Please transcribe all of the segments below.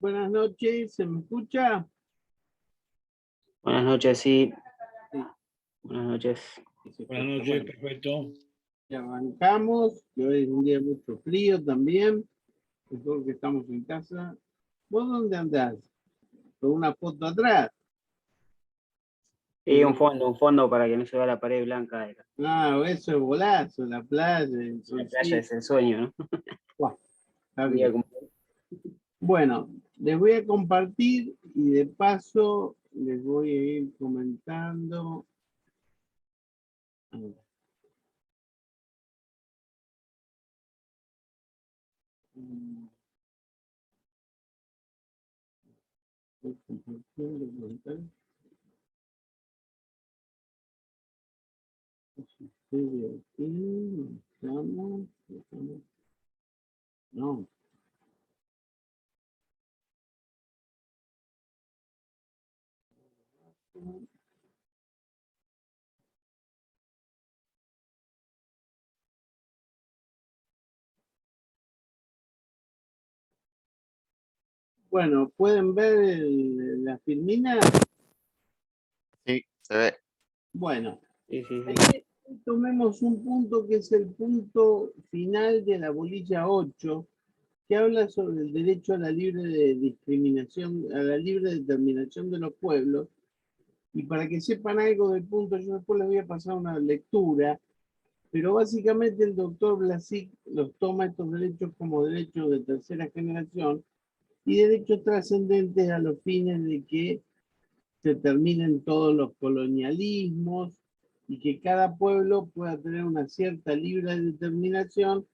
Buenas noches, ¿se me escucha? Buenas noches, sí. Sí, Buenas noches. Buenas noches, perfecto. ya arrancamos, que hoy es un día mucho frío también, mejor que estamos en casa. ¿Vos dónde andás? Con una foto atrás. Y un fondo para que no se vea la pared blanca de Eso es golazo, la playa, el la solcito. playa, es el sueño, ¿no? Buah, está Un día bien. como- Bueno, les voy a compartir y de paso les voy a ir comentando. A ver. Voy compartiendo, comentar. Estoy aquí, estamos. No. Bueno, ¿pueden ver la filmina? Sí, se ve. Bueno, Sí, sí, sí. ahí tomemos un punto que es el punto final de la bolilla 8, que habla sobre el derecho a la libre discriminación, a la libre determinación de los pueblos. Y para que sepan algo del punto, yo después les voy a pasar una lectura, pero básicamente el doctor Blasic los toma estos derechos como derechos de tercera generación y derechos trascendentes a los fines de que se terminen todos los colonialismos y que cada pueblo pueda tener una cierta libre determinación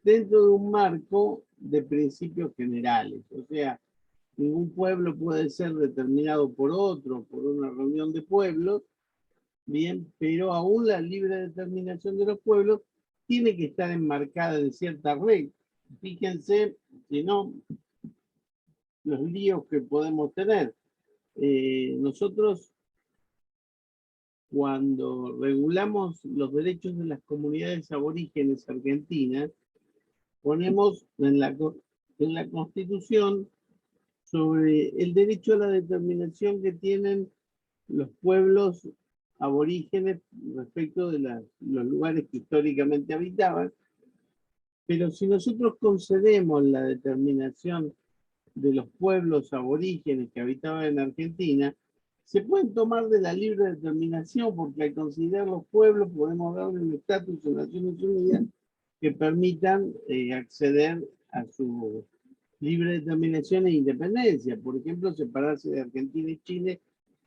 dentro de un marco de principios generales. O sea, ningún pueblo puede ser determinado por otro, por una reunión de pueblos, bien, pero aún la libre determinación de los pueblos tiene que estar enmarcada en ciertas reglas. Fíjense, si no, los líos que podemos tener. Nosotros, cuando regulamos los derechos de las comunidades aborígenes argentinas, ponemos en la Constitución sobre el derecho a la determinación que tienen los pueblos aborígenes respecto de los lugares que históricamente habitaban, pero si nosotros concedemos la determinación de los pueblos aborígenes que habitaban en Argentina, se pueden tomar de la libre determinación, porque al considerar los pueblos podemos darle un estatus en Naciones Unidas que permitan acceder a su libre determinación e independencia. Por ejemplo, separarse de Argentina y Chile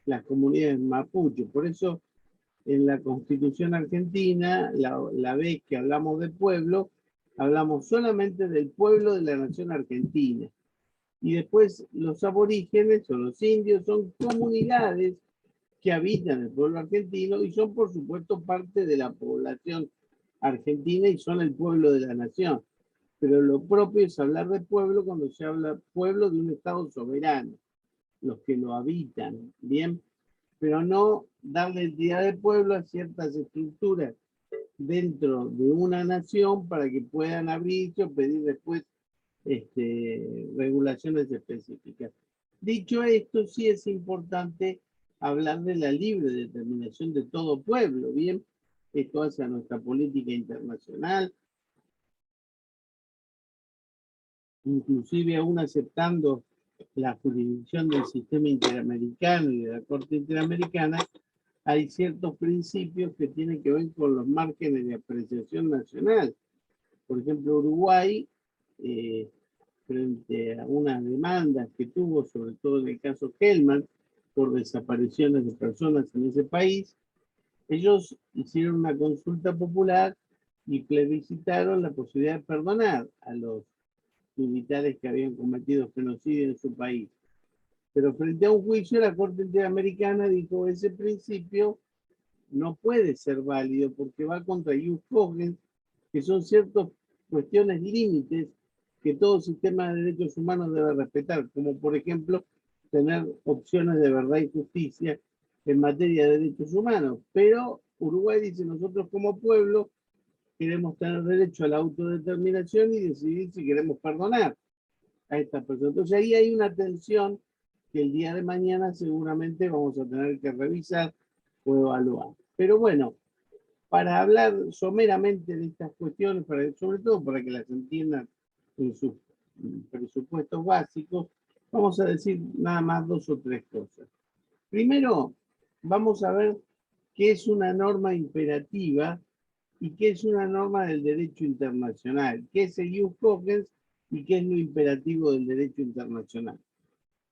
las comunidades mapuche. Por eso, en la Constitución argentina, la vez que hablamos de pueblo, hablamos solamente del pueblo de la nación argentina. Y después los aborígenes o los indios son comunidades que habitan el pueblo argentino y son por supuesto parte de la población argentina y son el pueblo de la nación. Pero lo propio es hablar de pueblo cuando se habla pueblo de un estado soberano, los que lo habitan, ¿bien? Pero no darle entidad de pueblo a ciertas estructuras dentro de una nación para que puedan abrirse o pedir después regulaciones específicas. Dicho esto, sí es importante hablar de la libre determinación de todo pueblo, ¿bien? Esto hace a nuestra política internacional, inclusive aún aceptando la jurisdicción del sistema interamericano y de la Corte Interamericana, hay ciertos principios que tienen que ver con los márgenes de apreciación nacional. Por ejemplo, Uruguay, frente a unas demandas que tuvo, sobre todo en el caso Hellman, por desapariciones de personas en ese país, ellos hicieron una consulta popular y plebiscitaron la posibilidad de perdonar a los militares que habían cometido genocidio en su país. Pero frente a un juicio, la Corte Interamericana dijo ese principio no puede ser válido porque va contra ius cogens, que son ciertas cuestiones límites que todo sistema de derechos humanos debe respetar, como por ejemplo tener opciones de verdad y justicia en materia de derechos humanos. Pero Uruguay dice, nosotros como pueblo queremos tener derecho a la autodeterminación y decidir si queremos perdonar. a esta persona. Entonces ahí hay una tensión que el día de mañana seguramente vamos a tener que revisar o evaluar. Pero bueno, para hablar someramente de estas cuestiones, sobre todo para que las entiendan en sus presupuestos básicos, vamos a decir nada más 2 o 3 cosas. Primero, vamos a ver qué es una norma imperativa y qué es una norma del derecho internacional, qué es el ius cogens y qué es lo imperativo del derecho internacional.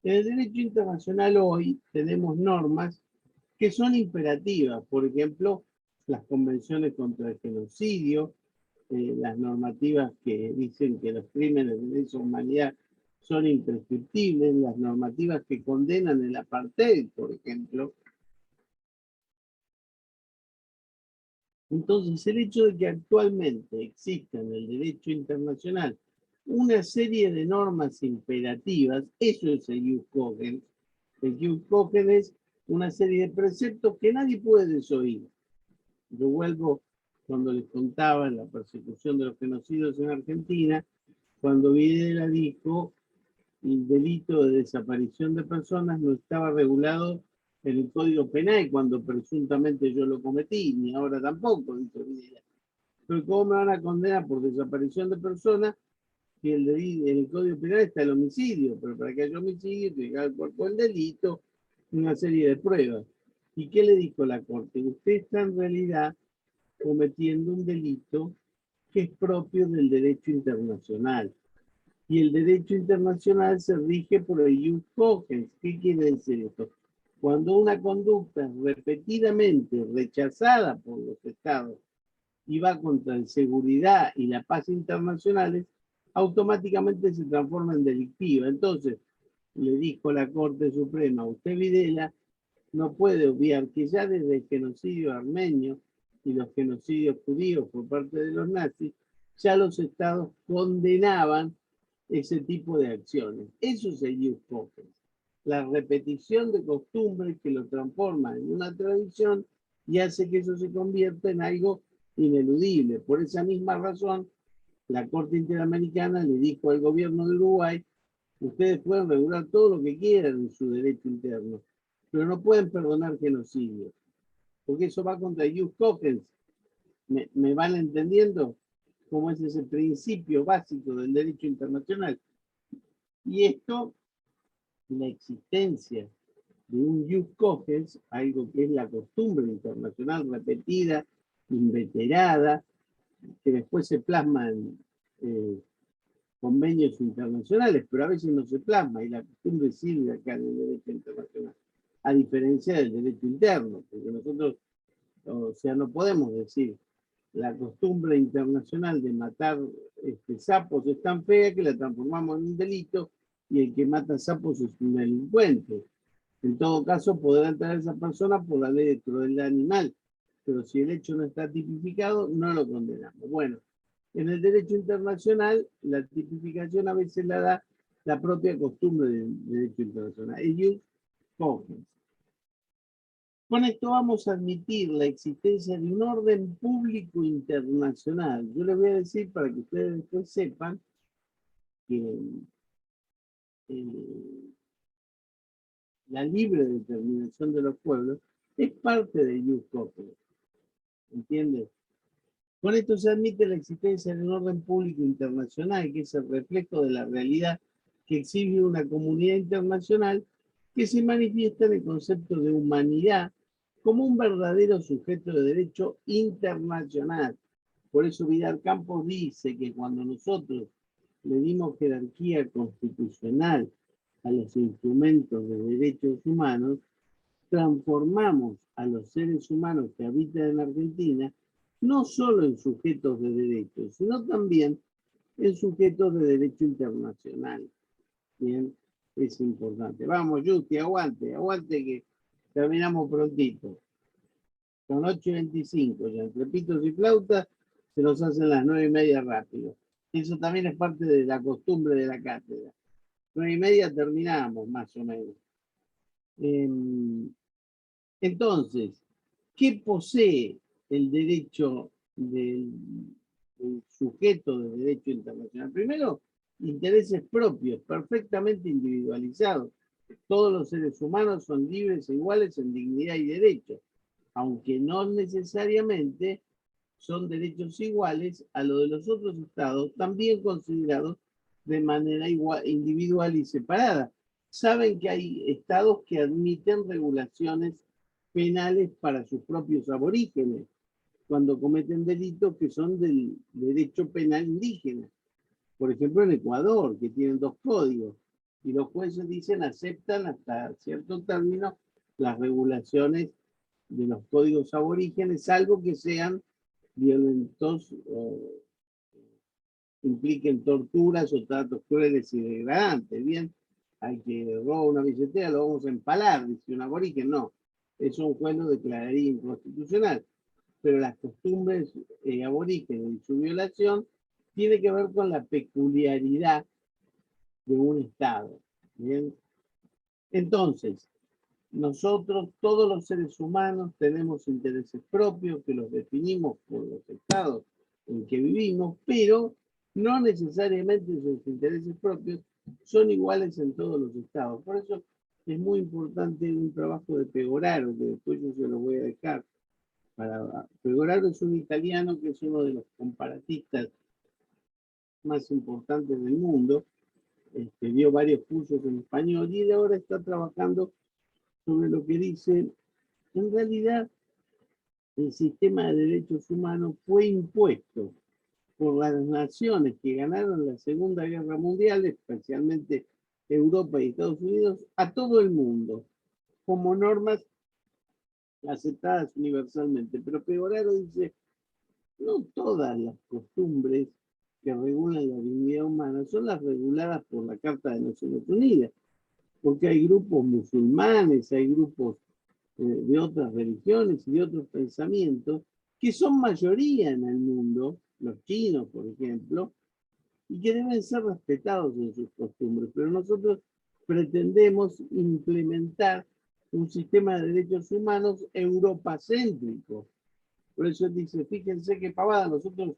En el derecho internacional hoy tenemos normas que son imperativas, por ejemplo, las convenciones contra el genocidio, las normativas que dicen que los crímenes de lesa humanidad son imprescriptibles, las normativas que condenan el apartheid, por ejemplo. Entonces, el hecho de que actualmente exista en el derecho internacional una serie de normas imperativas, eso es el ius cogens. El ius cogens es una serie de preceptos que nadie puede desoír. Yo vuelvo cuando les contaba la persecución de los genocidios en Argentina, cuando Videla dijo el delito de desaparición de personas no estaba regulado en el Código Penal cuando presuntamente yo lo cometí, ni ahora tampoco, dice Videla. Pero ¿cómo me van a condenar por desaparición de personas si en el Código Penal está el homicidio? Pero para que haya homicidio, tiene que haber cuerpo del delito, una serie de pruebas. ¿Y qué le dijo la Corte? Usted está en realidad cometiendo un delito que es propio del derecho internacional. Y el derecho internacional se rige por el ius cogens. ¿Qué quiere decir esto? Cuando una conducta es repetidamente rechazada por los estados y va contra la seguridad y la paz internacionales, automáticamente se transforma en delictiva. Entonces, le dijo la Corte Suprema, usted Videla no puede obviar que ya desde el genocidio armenio y los genocidios judíos por parte de los nazis, ya los estados condenaban ese tipo de acciones. Eso es el ius cogens, la repetición de costumbres que lo transforma en una tradición y hace que eso se convierta en algo ineludible. Por esa misma razón, la Corte Interamericana le dijo al gobierno de Uruguay, ustedes pueden regular todo lo que quieran en su derecho interno, pero no pueden perdonar genocidios, porque eso va contra el ius cogens. ¿Me van entendiendo cómo es ese principio básico del derecho internacional? Y esto, la existencia de un ius cogens, algo que es la costumbre internacional repetida, inveterada, que después se plasma en convenios internacionales, pero a veces no se plasma, y la costumbre sirve acá en el derecho internacional, a diferencia del derecho interno, porque nosotros, o sea, no podemos decir la costumbre internacional de matar sapos es tan fea que la transformamos en un delito y el que mata sapos es un delincuente. En todo caso, podrá entrar esa persona por la ley de crueldad animal, pero si el hecho no está tipificado, no lo condenamos. Bueno, en el derecho internacional, la tipificación a veces la da la propia costumbre del derecho internacional. El ius cogens. Con esto vamos a admitir la existencia de un orden público internacional. Yo les voy a decir para que ustedes después sepan que la libre determinación de los pueblos es parte del ius cogens. ¿Entiendes? Con esto se admite la existencia de un orden público internacional que es el reflejo de la realidad que exhibe una comunidad internacional que se manifiesta en el concepto de humanidad como un verdadero sujeto de derecho internacional. Por eso Vidal Campos dice que cuando nosotros le dimos jerarquía constitucional a los instrumentos de derechos humanos, transformamos a los seres humanos que habitan en Argentina no solo en sujetos de derechos, sino también en sujetos de derecho internacional. Bien, es importante. Vamos, Justi, aguante, aguante que terminamos prontito. Son 8:25, ya entre pitos y flautas se nos hacen las 9:30 rápido. Eso también es parte de la costumbre de la cátedra. 9:30 terminamos, más o menos. Entonces, ¿qué posee el derecho del sujeto de derecho internacional? Primero, intereses propios, perfectamente individualizados. Todos los seres humanos son libres e iguales en dignidad y derechos, aunque no necesariamente son derechos iguales a los de los otros estados, también considerados de manera individual y separada. Saben que hay estados que admiten regulaciones penales para sus propios aborígenes, cuando cometen delitos que son del derecho penal indígena. Por ejemplo, en Ecuador, que tienen 2 códigos, y los jueces dicen aceptan hasta cierto término las regulaciones de los códigos aborígenes, salvo que sean violentos o impliquen torturas o tratos crueles y degradantes. Bien, hay que robar una billetera, lo vamos a empalar, dice un aborigen, no. Eso un juez lo declararía inconstitucional. Pero las costumbres aborígenes y su violación tiene que ver con la peculiaridad de un estado. Bien, entonces, nosotros, todos los seres humanos, tenemos intereses propios que los definimos por los estados en que vivimos, pero no necesariamente esos intereses propios son iguales en todos los estados. Por eso es muy importante un trabajo de Pegoraro, que después yo se lo voy a dejar. Pegoraro es un italiano que es uno de los comparatistas más importantes del mundo. Dio varios cursos en español y ahora está trabajando sobre lo que dice, en realidad, el sistema de derechos humanos fue impuesto por las naciones que ganaron la Segunda Guerra Mundial, especialmente Europa y Estados Unidos, a todo el mundo, como normas aceptadas universalmente. Pero Pegoraro dice, no todas las costumbres que regulan la dignidad humana son las reguladas por la Carta de Naciones Unidas, porque hay grupos musulmanes, hay grupos de otras religiones y de otros pensamientos que son mayoría en el mundo, los chinos, por ejemplo, y que deben ser respetados en sus costumbres. Pero nosotros pretendemos implementar un sistema de derechos humanos europacéntrico. Por eso dice, fíjense qué pavada, nosotros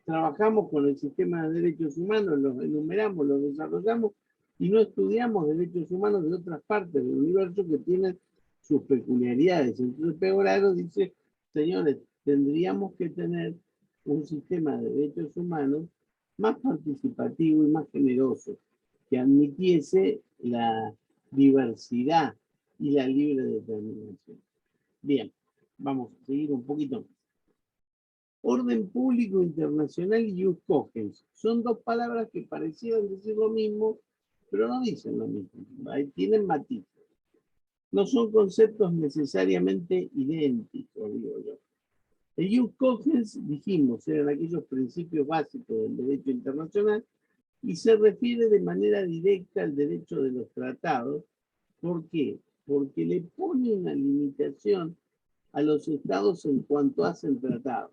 trabajamos con el sistema de derechos humanos, los enumeramos, los desarrollamos y no estudiamos derechos humanos de otras partes del universo que tienen sus peculiaridades. Entonces Pegoraro dice, señores, tendríamos que tener un sistema de derechos humanos más participativo y más generoso, que admitiese la diversidad y la libre determinación. Bien, vamos a seguir un poquito más. Orden público internacional y jus cogens. Son 2 palabras que parecieran decir lo mismo, pero no dicen lo mismo. Ahí tienen matices. No son conceptos necesariamente idénticos, digo yo. El jus cogens, dijimos, eran aquellos principios básicos del derecho internacional y se refiere de manera directa al derecho de los tratados. ¿Por qué? Porque le pone una limitación a los estados en cuanto hacen tratados.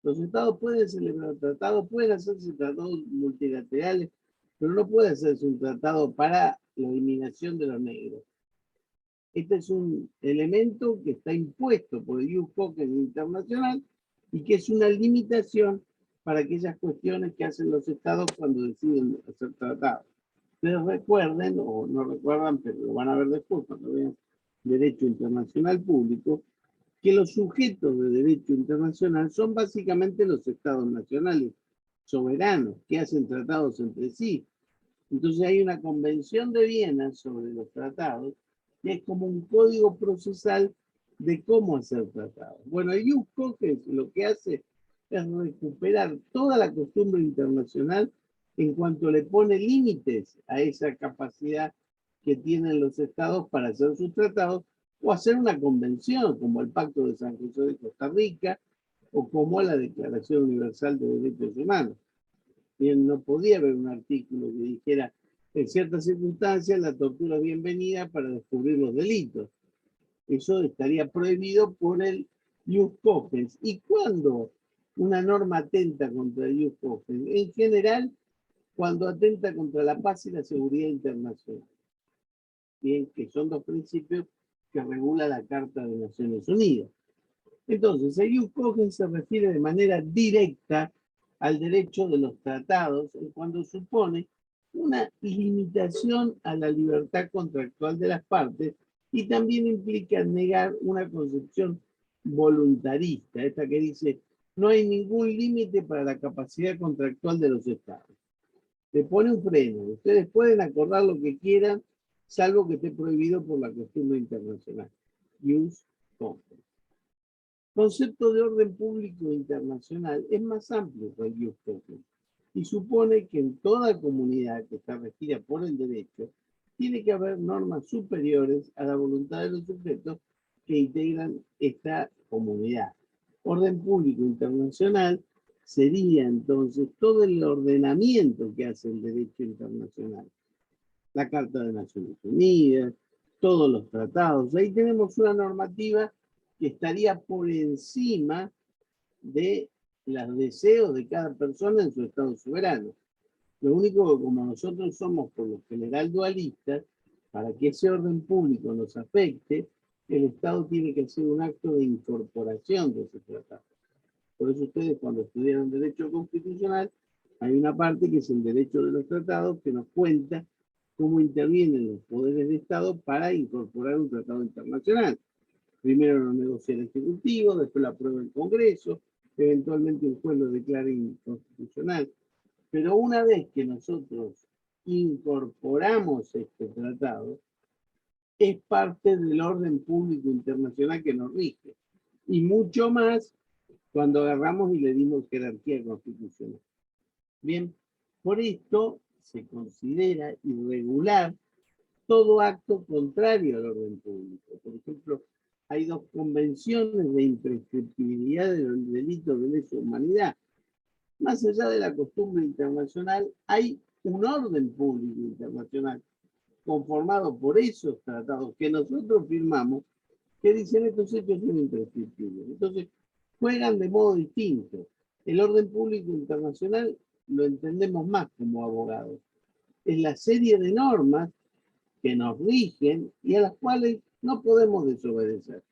Los estados pueden celebrar tratados, pueden hacerse tratados multilaterales, pero no puede hacerse un tratado para la eliminación de los negros. Este es un elemento que está impuesto por el jus cogens internacional y que es una limitación para aquellas cuestiones que hacen los estados cuando deciden hacer tratados. Ustedes recuerden, o no recuerdan, pero lo van a ver después cuando vean Derecho Internacional Público, que los sujetos de derecho internacional son básicamente los estados nacionales soberanos que hacen tratados entre sí. Entonces hay una convención de Viena sobre los tratados que es como un código procesal de cómo hacer tratados. Bueno, el jus cogens lo que hace es recuperar toda la costumbre internacional en cuanto le pone límites a esa capacidad que tienen los estados para hacer sus tratados o hacer una convención como el Pacto de San José de Costa Rica o como la Declaración Universal de Derechos Humanos. Bien, no podía haber un artículo que dijera en ciertas circunstancias la tortura es bienvenida para descubrir los delitos. Eso estaría prohibido por el jus cogens. ¿Y cuándo una norma atenta contra el jus cogens? En general, cuando atenta contra la paz y la seguridad internacional. Bien, que son 2 principios que regula la Carta de Naciones Unidas. Entonces, el jus cogens se refiere de manera directa al derecho de los tratados cuando supone una limitación a la libertad contractual de las partes y también implica negar una concepción voluntarista, esta que dice no hay ningún límite para la capacidad contractual de los estados. Le pone un freno, ustedes pueden acordar lo que quieran, salvo que esté prohibido por la costumbre internacional. Jus contra. Concepto de orden público internacional es más amplio que el jus contra y supone que en toda comunidad que está regida por el derecho tiene que haber normas superiores a la voluntad de los sujetos que integran esta comunidad. Orden público internacional sería entonces todo el ordenamiento que hace el derecho internacional. La Carta de Naciones Unidas, todos los tratados. Ahí tenemos una normativa que estaría por encima de los deseos de cada persona en su estado soberano. Lo único que como nosotros somos por lo general dualistas, para que ese orden público nos afecte, el Estado tiene que hacer un acto de incorporación de ese tratado. Por eso ustedes cuando estudian Derecho Constitucional, hay una parte que es el derecho de los tratados que nos cuenta cómo intervienen los poderes de Estado para incorporar un tratado internacional. Primero lo negocia el Ejecutivo, después lo aprueba el Congreso, eventualmente un juez lo declara inconstitucional. Pero una vez que nosotros incorporamos este tratado, es parte del orden público internacional que nos rige. Y mucho más cuando agarramos y le dimos jerarquía constitucional. Bien, por esto se considera irregular todo acto contrario al orden público. Por ejemplo, hay dos convenciones de imprescriptibilidad del delito de lesa humanidad. Más allá de la costumbre internacional, hay un orden público internacional conformado por esos tratados que nosotros firmamos que dicen estos hechos son imprescriptibles. Entonces, juegan de modo distinto. El orden público internacional lo entendemos más como abogados. Es la serie de normas que nos rigen y a las cuales no podemos desobedecer,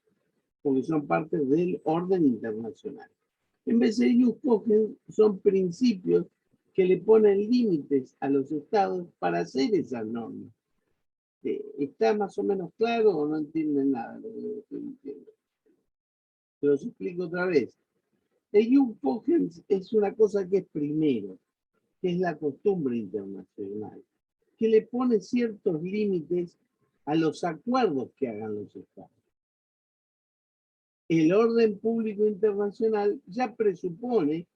porque son parte del orden internacional. En vez de jus cogens, son principios que le ponen límites a los estados para hacer esas normas. ¿Está más o menos claro o no entienden nada de lo que estoy diciendo? Se los explico otra vez. El jus cogens es una cosa que es primero, que es la costumbre internacional, que le pone ciertos límites a los acuerdos que hagan los estados. El orden público internacional ya presupone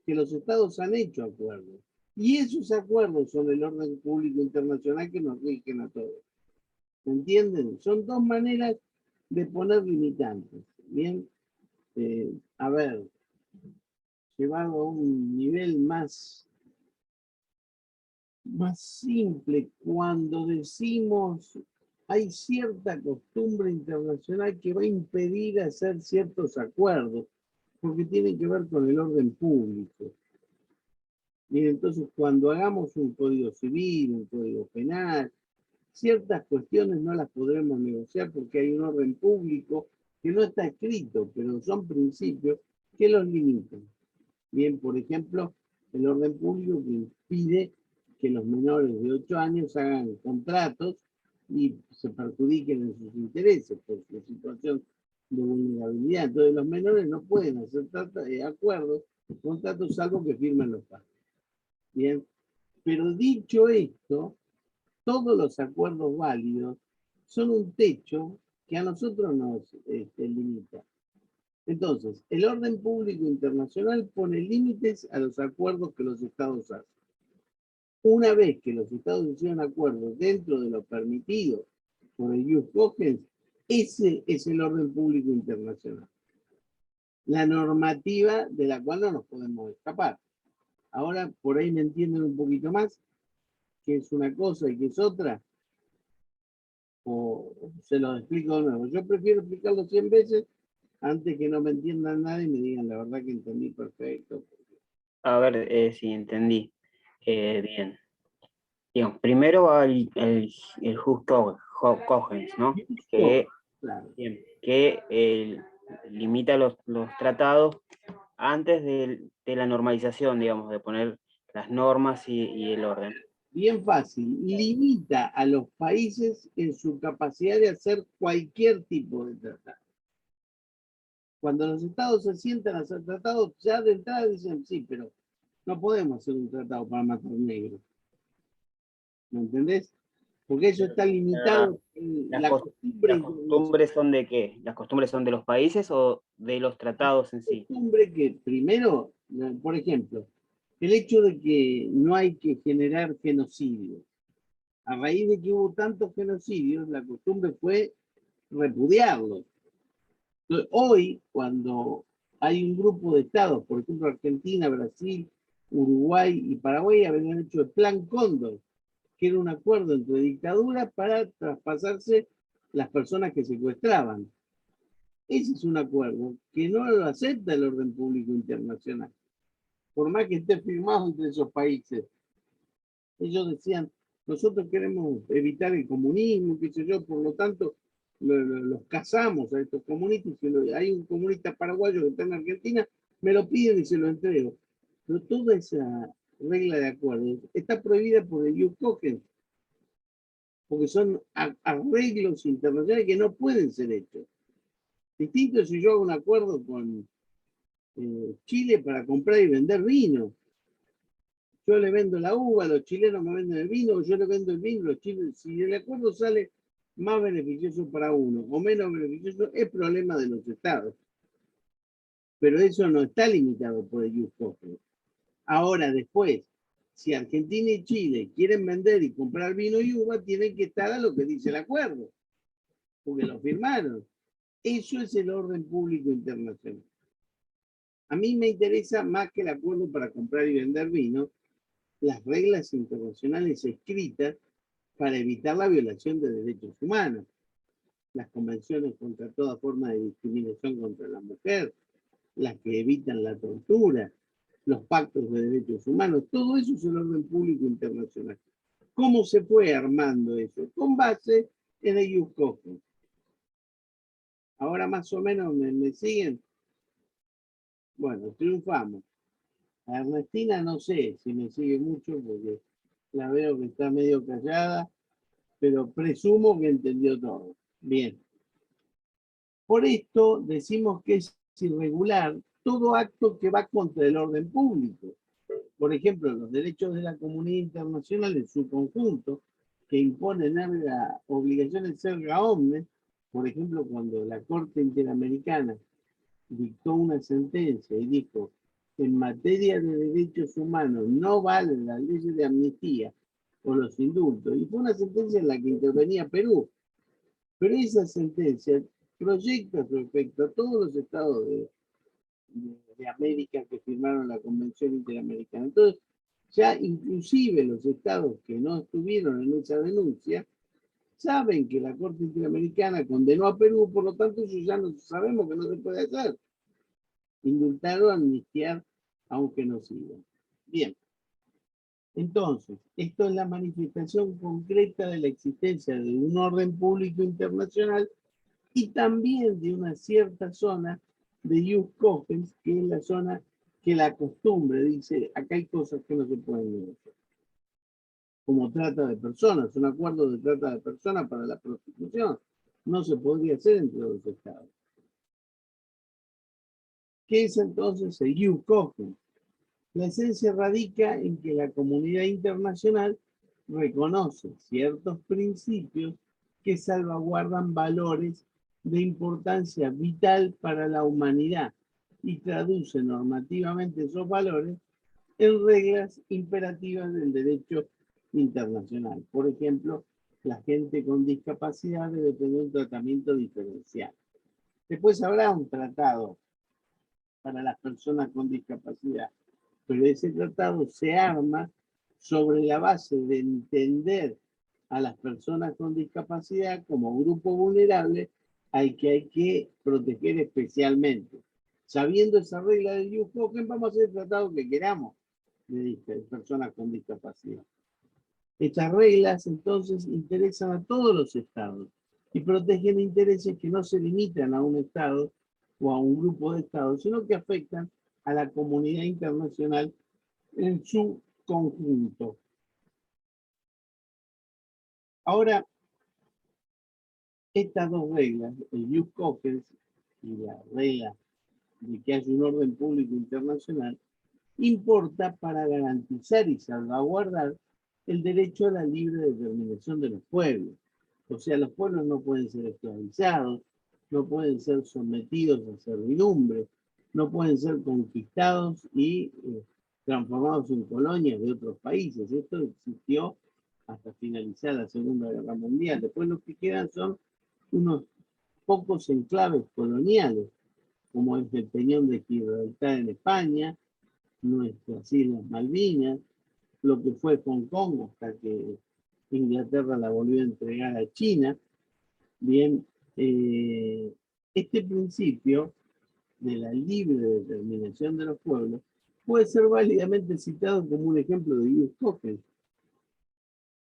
que los estados han hecho acuerdos. Y esos acuerdos son el orden público internacional que nos rigen a todos. ¿Me entienden? Son dos maneras de poner limitantes. Bien, a ver, llevado a un nivel más simple, cuando decimos hay cierta costumbre internacional que va a impedir hacer ciertos acuerdos, porque tienen que ver con el orden público. Y entonces cuando hagamos un código civil, un código penal, ciertas cuestiones no las podremos negociar porque hay un orden público que no está escrito, pero son principios que los limitan. Bien, por ejemplo, el orden público que impide que los menores de 8 años hagan contratos y se perjudiquen en sus intereses por su situación de vulnerabilidad. Entonces los menores no pueden hacer acuerdos, contratos, salvo que firmen los padres. Bien, pero dicho esto, todos los acuerdos válidos son un techo que a nosotros nos limita. Entonces, el orden público internacional pone límites a los acuerdos que los estados hacen. Una vez que los estados hicieron acuerdos dentro de lo permitido por el jus cogens, ese es el orden público internacional. La normativa de la cual no nos podemos escapar. Ahora, por ahí me entienden un poquito más, qué es una cosa y qué es otra. O se lo explico de nuevo. Yo prefiero explicarlo 100 veces antes que no me entiendan nada y me digan la verdad que entendí perfecto. A ver si entendí bien. Digamos, primero va el jus cogens, ¿no? Que, Claro. bien, que limita los tratados antes de la normalización, digamos, de poner las normas y el orden. Bien fácil, limita a los países en su capacidad de hacer cualquier tipo de tratado. Cuando los estados se sientan a hacer tratados, ya de entrada dicen, sí, pero no podemos hacer un tratado para matar negros. ¿Me entendés? Porque eso está limitado en la costumbre. ¿Las costumbres son de qué? ¿Las costumbres son de los países o de los tratados en sí? Costumbre que primero, por ejemplo, el hecho de que no hay que generar genocidios. A raíz de que hubo tantos genocidios, la costumbre fue repudiarlos. Entonces, hoy, cuando hay un grupo de estados, por ejemplo, Argentina, Brasil, Uruguay y Paraguay, habían hecho el Plan Cóndor, que era un acuerdo entre dictaduras para traspasarse las personas que secuestraban. Ese es un acuerdo que no lo acepta el orden público internacional, por más que esté firmado entre esos países. Ellos decían, nosotros queremos evitar el comunismo, qué sé yo, por lo tanto, los cazamos a estos comunistas. Si hay un comunista paraguayo que está en Argentina, me lo piden y se lo entrego. Pero toda esa regla de acuerdos está prohibida por el IUCOGEN, porque son arreglos internacionales que no pueden ser hechos. Distinto si yo hago un acuerdo con Chile para comprar y vender vino. Yo le vendo la uva, los chilenos me venden el vino, yo le vendo el vino, los chilenos. Si el acuerdo sale más beneficioso para uno o menos beneficioso, es problema de los estados. Pero eso no está limitado por el IUCOGEN. Ahora, después, si Argentina y Chile quieren vender y comprar vino y uva, tienen que estar a lo que dice el acuerdo, porque lo firmaron. Eso es el orden público internacional. A mí me interesa más que el acuerdo para comprar y vender vino, las reglas internacionales escritas para evitar la violación de derechos humanos, las convenciones contra toda forma de discriminación contra la mujer, las que evitan la tortura, los pactos de derechos humanos, todo eso es el orden público internacional. ¿Cómo se fue armando eso? Con base en el IUCOGEN. Ahora más o menos me siguen. Bueno, triunfamos. A Ernestina no sé si me sigue mucho porque la veo que está medio callada, pero presumo que entendió todo. Bien. Por esto decimos que es irregular todo acto que va contra el orden público. Por ejemplo, los derechos de la comunidad internacional en su conjunto, que imponen la obligación de ser omnes, por ejemplo, cuando la Corte Interamericana dictó una sentencia y dijo, en materia de derechos humanos no valen las leyes de amnistía o los indultos, y fue una sentencia en la que intervenía Perú, pero esa sentencia proyecta su efecto a todos los estados de América que firmaron la Convención Interamericana. Entonces, ya inclusive los estados que no estuvieron en esa denuncia saben que la Corte Interamericana condenó a Perú, por lo tanto, ellos ya no sabemos que no se puede hacer. Indultar o amnistiar, aunque no sigan. Bien. Entonces, esto es la manifestación concreta de la existencia de un orden público internacional y también de una cierta zona de ius cogens, que es la zona que la costumbre dice, acá hay cosas que no se pueden negociar. Como trata de personas, un acuerdo de trata de personas para la prostitución, no se podría hacer entre los estados. ¿Qué es entonces el ius cogens? La esencia radica en que la comunidad internacional reconoce ciertos principios que salvaguardan valores de importancia vital para la humanidad y traduce normativamente esos valores en reglas imperativas del derecho internacional. Por ejemplo, la gente con discapacidad debe tener un tratamiento diferencial. Después habrá un tratado para las personas con discapacidad, pero ese tratado se arma sobre la base de entender a las personas con discapacidad como grupo vulnerable al que hay que proteger especialmente. Sabiendo esa regla del IUCOGEN, vamos a hacer el tratado que queramos de personas con discapacidad. Estas reglas entonces interesan a todos los estados y protegen intereses que no se limitan a un estado o a un grupo de estados, sino que afectan a la comunidad internacional en su conjunto. Ahora, estas dos reglas, el jus cogens y la regla de que haya un orden público internacional, importa para garantizar y salvaguardar el derecho a la libre determinación de los pueblos. O sea, los pueblos no pueden ser esclavizados, no pueden ser sometidos a servidumbre, no pueden ser conquistados y transformados en colonias de otros países. Esto existió hasta finalizar la Segunda Guerra Mundial. Después lo que quedan son unos pocos enclaves coloniales, como es el Peñón de Gibraltar en España, nuestras Islas Malvinas, lo que fue Hong Kong hasta que Inglaterra la volvió a entregar a China. Bien, este principio de la libre determinación de los pueblos puede ser válidamente citado como un ejemplo de jus cogens,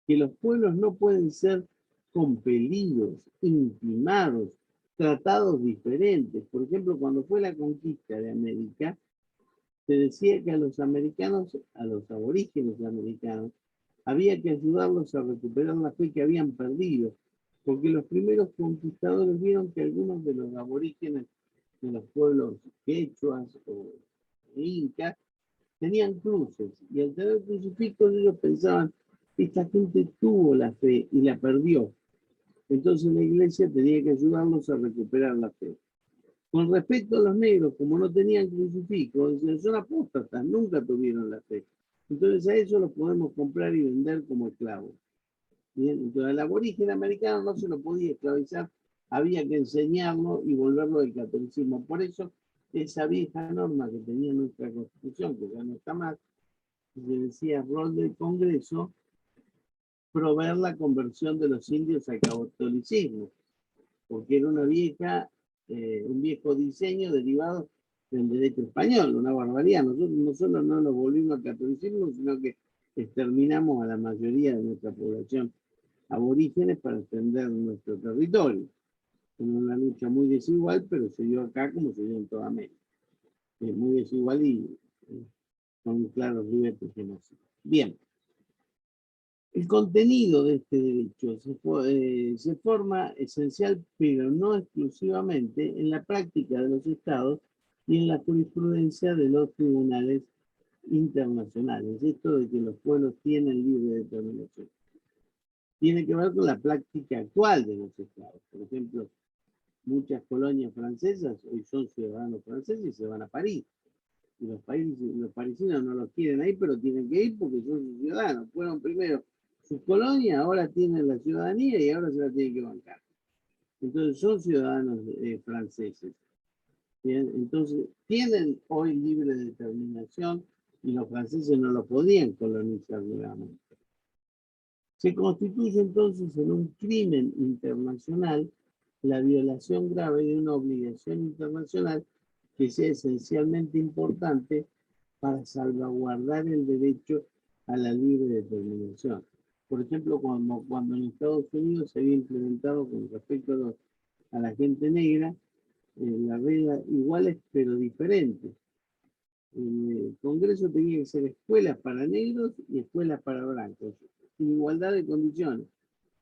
que los pueblos no pueden ser compelidos, intimados, tratados diferentes. Por ejemplo, cuando fue la conquista de América, se decía que a los americanos, a los aborígenes americanos, había que ayudarlos a recuperar la fe que habían perdido, porque los primeros conquistadores vieron que algunos de los aborígenes de los pueblos quechuas o incas tenían cruces, y al tener crucifijos ellos pensaban, esta gente tuvo la fe y la perdió. Entonces la iglesia tenía que ayudarlos a recuperar la fe. Con respecto a los negros, como no tenían crucifijos, son apóstatas, nunca tuvieron la fe. Entonces a eso los podemos comprar y vender como esclavos. Bien, entonces al aborigen americano no se lo podía esclavizar, había que enseñarlo y volverlo del catolicismo. Por eso esa vieja norma que tenía nuestra Constitución, que ya no está más, se decía rol del Congreso, proveer la conversión de los indios al catolicismo, porque era una vieja, un viejo diseño derivado del derecho español, una barbaridad. Nosotros no nos volvimos al catolicismo, sino que exterminamos a la mayoría de nuestra población aborígenes para extender nuestro territorio. En una lucha muy desigual, pero se dio acá como se dio en toda América. Es muy desigual y con claros ribetes genocidas. Bien. El contenido de este derecho se forma esencial, pero no exclusivamente, en la práctica de los estados y en la jurisprudencia de los tribunales internacionales. Esto de que los pueblos tienen libre determinación tiene que ver con la práctica actual de los estados. Por ejemplo, muchas colonias francesas hoy son ciudadanos franceses y se van a París. Y los parisinos no los quieren ahí, pero tienen que ir porque son sus ciudadanos. Fueron primero sus colonias, ahora tienen la ciudadanía y ahora se la tienen que bancar. Entonces son ciudadanos franceses. Bien, entonces tienen hoy libre determinación y los franceses no lo podían colonizar nuevamente. Se constituye entonces en un crimen internacional la violación grave de una obligación internacional que sea esencialmente importante para salvaguardar el derecho a la libre determinación. Por ejemplo, cuando en Estados Unidos se había implementado con respecto a la gente negra, la regla iguales pero diferentes. El Congreso tenía que ser escuelas para negros y escuelas para blancos, sin igualdad de condiciones,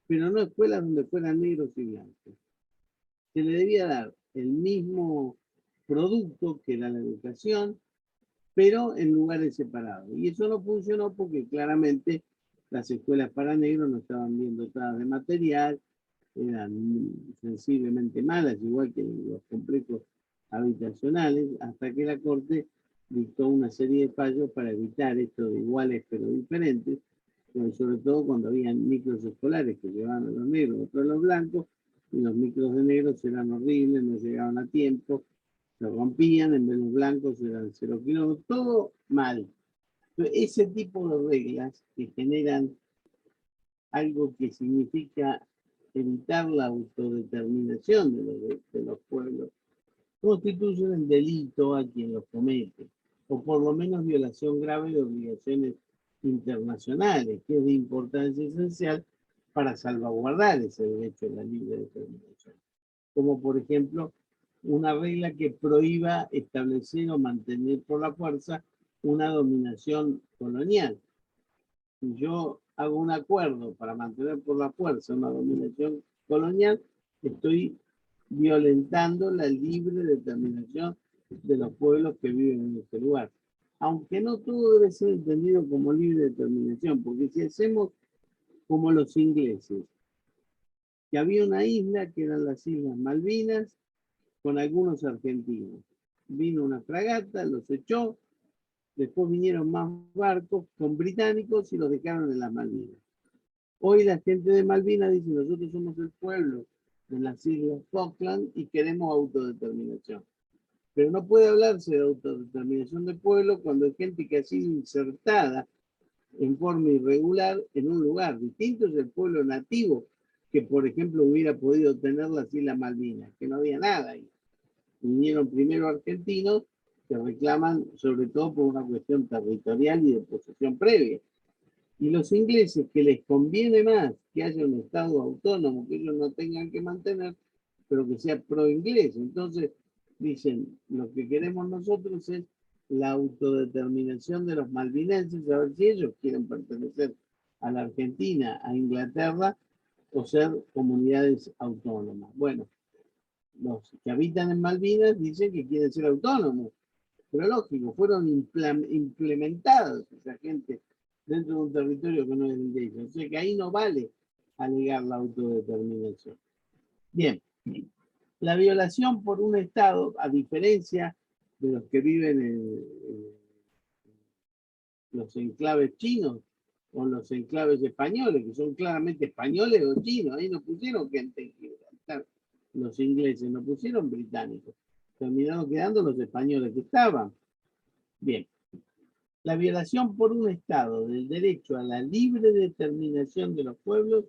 pero no escuelas donde fueran negros y blancos. Se le debía dar el mismo producto que era la educación, pero en lugares separados. Y eso no funcionó porque claramente las escuelas para negros no estaban bien dotadas de material, eran sensiblemente malas, igual que los complejos habitacionales, hasta que la Corte dictó una serie de fallos para evitar esto de iguales pero diferentes, sobre todo cuando habían micros escolares que llevaban a los negros, otros a los blancos, y los micros de negros eran horribles, no llegaban a tiempo, se rompían, en vez de los blancos eran 0 kilómetros, todo mal. Entonces, ese tipo de reglas que generan algo que significa evitar la autodeterminación de los pueblos, constituyen el delito a quien los comete, o por lo menos violación grave de obligaciones internacionales, que es de importancia esencial para salvaguardar ese derecho a la libre determinación. Como por ejemplo, una regla que prohíba establecer o mantener por la fuerza una dominación colonial. Si yo hago un acuerdo para mantener por la fuerza una dominación colonial, estoy violentando la libre determinación de los pueblos que viven en este lugar. Aunque no todo debe ser entendido como libre determinación, porque si hacemos como los ingleses, que había una isla que eran las Islas Malvinas, con algunos argentinos. Vino una fragata, los echó, después vinieron más barcos con británicos y los dejaron en las Malvinas. Hoy la gente de Malvinas dice, nosotros somos el pueblo de las Islas Falkland y queremos autodeterminación. Pero no puede hablarse de autodeterminación de pueblo cuando hay gente que ha sido insertada en forma irregular en un lugar. Distinto es el pueblo nativo que, por ejemplo, hubiera podido tener las Islas Malvinas, que no había nada ahí. Vinieron primero argentinos que reclaman sobre todo por una cuestión territorial y de posesión previa. Y los ingleses, que les conviene más que haya un Estado autónomo, que ellos no tengan que mantener, pero que sea pro-inglés. Entonces, dicen, lo que queremos nosotros es la autodeterminación de los malvinenses, a ver si ellos quieren pertenecer a la Argentina, a Inglaterra, o ser comunidades autónomas. Bueno, los que habitan en Malvinas dicen que quieren ser autónomos, pero lógico, fueron implementados esa gente dentro de un territorio que no es de ellos. O sea que ahí no vale alegar la autodeterminación. Bien, la violación por un Estado, a diferencia de los que viven en los enclaves chinos o los enclaves españoles, que son claramente españoles o chinos, ahí no pusieron gente en Gibraltar, los ingleses, no pusieron británicos, terminaron quedando los españoles que estaban. Bien, la violación por un Estado del derecho a la libre determinación de los pueblos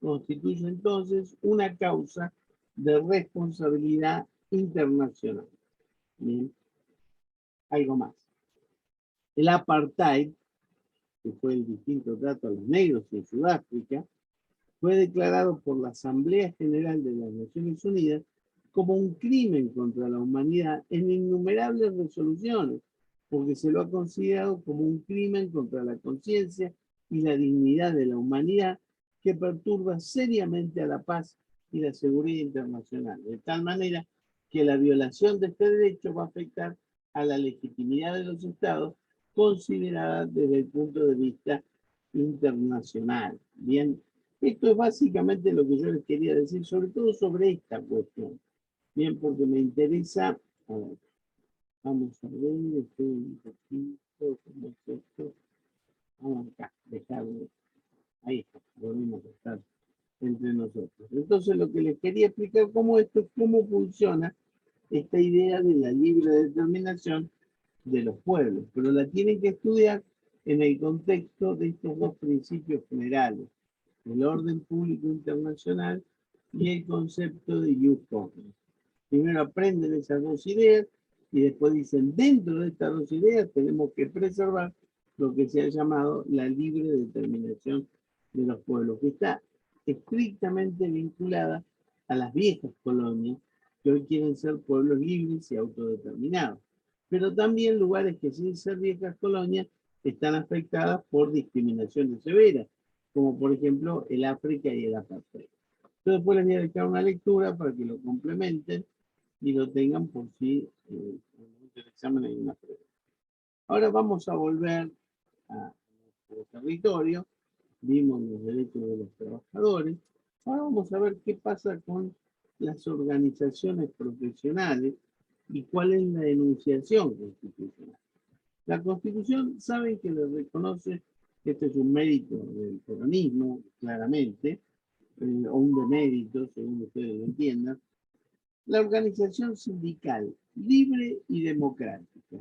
constituye entonces una causa de responsabilidad internacional. Bien, algo más. El apartheid, que fue el distinto trato a los negros en Sudáfrica, fue declarado por la Asamblea General de las Naciones Unidas como un crimen contra la humanidad en innumerables resoluciones, porque se lo ha considerado como un crimen contra la conciencia y la dignidad de la humanidad que perturba seriamente a la paz y la seguridad internacional, de tal manera que la violación de este derecho va a afectar a la legitimidad de los estados considerada desde el punto de vista internacional. Bien, esto es básicamente lo que yo les quería decir, sobre todo sobre esta cuestión. Bien, porque me interesa, a ver, vamos a ver, estoy un poquito, ¿cómo es esto? Vamos acá, dejarlo, ahí está, volvemos a estar entre nosotros. Entonces lo que les quería explicar cómo funciona esta idea de la libre determinación de los pueblos, pero la tienen que estudiar en el contexto de estos dos principios generales, el orden público internacional y el concepto de ius cogens. Primero aprenden esas dos ideas y después dicen, dentro de estas dos ideas tenemos que preservar lo que se ha llamado la libre determinación de los pueblos, que está estrictamente vinculada a las viejas colonias, que hoy quieren ser pueblos libres y autodeterminados. Pero también lugares que sin ser viejas colonias están afectadas por discriminaciones severas, como por ejemplo el África y el apartheid. Yo después les voy a dejar una lectura para que lo complementen y lo tengan por si en el examen hay una prueba. Ahora vamos a volver a nuestro territorio. Vimos los derechos de los trabajadores. Ahora vamos a ver qué pasa con las organizaciones profesionales y cuál es la enunciación constitucional. La Constitución, saben que le reconoce que este es un mérito del peronismo, claramente, o un demérito, según ustedes lo entiendan, la organización sindical libre y democrática,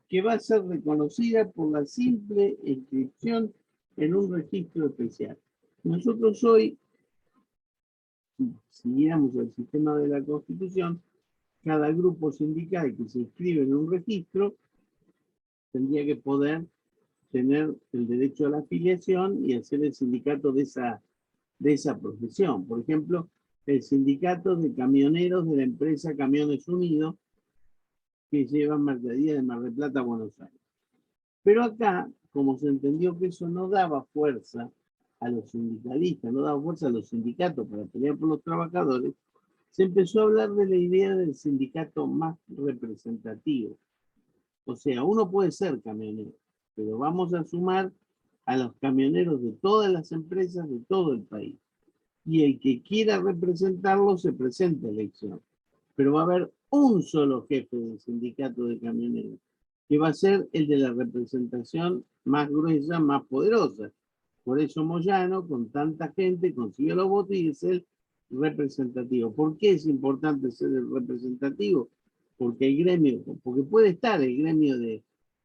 que va a ser reconocida por la simple inscripción en un registro especial. Nosotros hoy, si siguiéramos el sistema de la Constitución, cada grupo sindical que se inscribe en un registro tendría que poder tener el derecho a la afiliación y hacer el sindicato de esa profesión. Por ejemplo, el sindicato de camioneros de la empresa Camiones Unidos, que llevan mercadería de Mar del Plata a Buenos Aires. Pero acá, como se entendió que eso no daba fuerza a los sindicalistas, no daba fuerza a los sindicatos para pelear por los trabajadores, se empezó a hablar de la idea del sindicato más representativo. O sea, uno puede ser camionero, pero vamos a sumar a los camioneros de todas las empresas de todo el país. Y el que quiera representarlo se presenta a elección. Pero va a haber un solo jefe del sindicato de camioneros, que va a ser el de la representación más gruesa, más poderosa. Por eso Moyano, con tanta gente, consiguió los votos y es el representativo. ¿Por qué es importante ser el representativo? Porque el gremio, porque puede estar el gremio de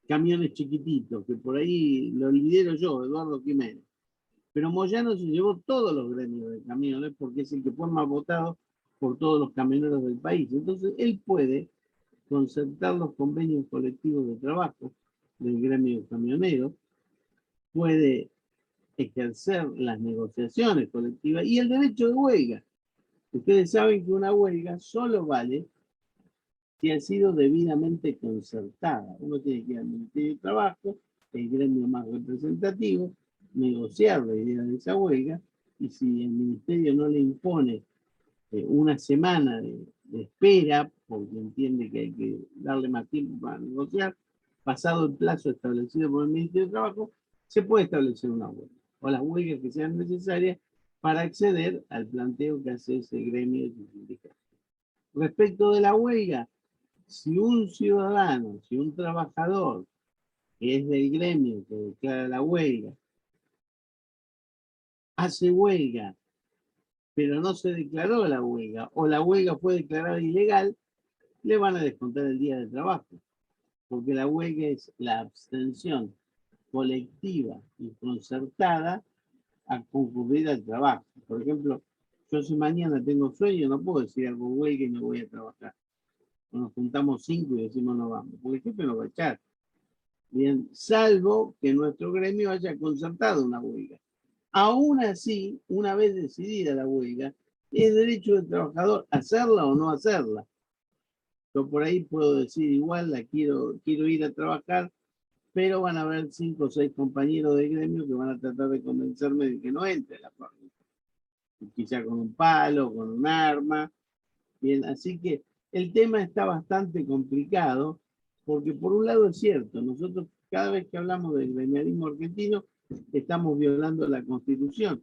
camiones chiquititos, que por ahí lo lidero yo, Eduardo Jiménez. Pero Moyano se llevó todos los gremios de camiones porque es el que fue más votado por todos los camioneros del país. Entonces, él puede concertar los convenios colectivos de trabajo del gremio camionero, puede ejercer las negociaciones colectivas y el derecho de huelga. Ustedes saben que una huelga solo vale si ha sido debidamente concertada. Uno tiene que ir al Ministerio de Trabajo, el gremio más representativo, negociar la idea de esa huelga, y si el Ministerio no le impone una semana de espera, porque entiende que hay que darle más tiempo para negociar, pasado el plazo establecido por el Ministerio de Trabajo, se puede establecer una huelga, o las huelgas que sean necesarias para acceder al planteo que hace ese gremio de sindicatos. Respecto de la huelga, si un ciudadano, si un trabajador que es del gremio que declara la huelga, hace huelga, pero no se declaró la huelga, o la huelga fue declarada ilegal, le van a descontar el día de trabajo, porque la huelga es la abstención colectiva y concertada a concurrir al trabajo. Por ejemplo, yo si mañana tengo sueño, no puedo decir algo huelga y no voy a trabajar. Nos juntamos 5 y decimos no vamos, porque el jefe nos va a echar. Bien, salvo que nuestro gremio haya concertado una huelga. Aún así, una vez decidida la huelga, es derecho del trabajador hacerla o no hacerla. Yo por ahí puedo decir igual, quiero ir a trabajar, pero van a haber 5 o 6 compañeros de gremio que van a tratar de convencerme de que no entre a la fábrica. Quizá con un palo, con un arma. Bien, así que el tema está bastante complicado, porque por un lado es cierto, nosotros cada vez que hablamos del gremialismo argentino, estamos violando la Constitución,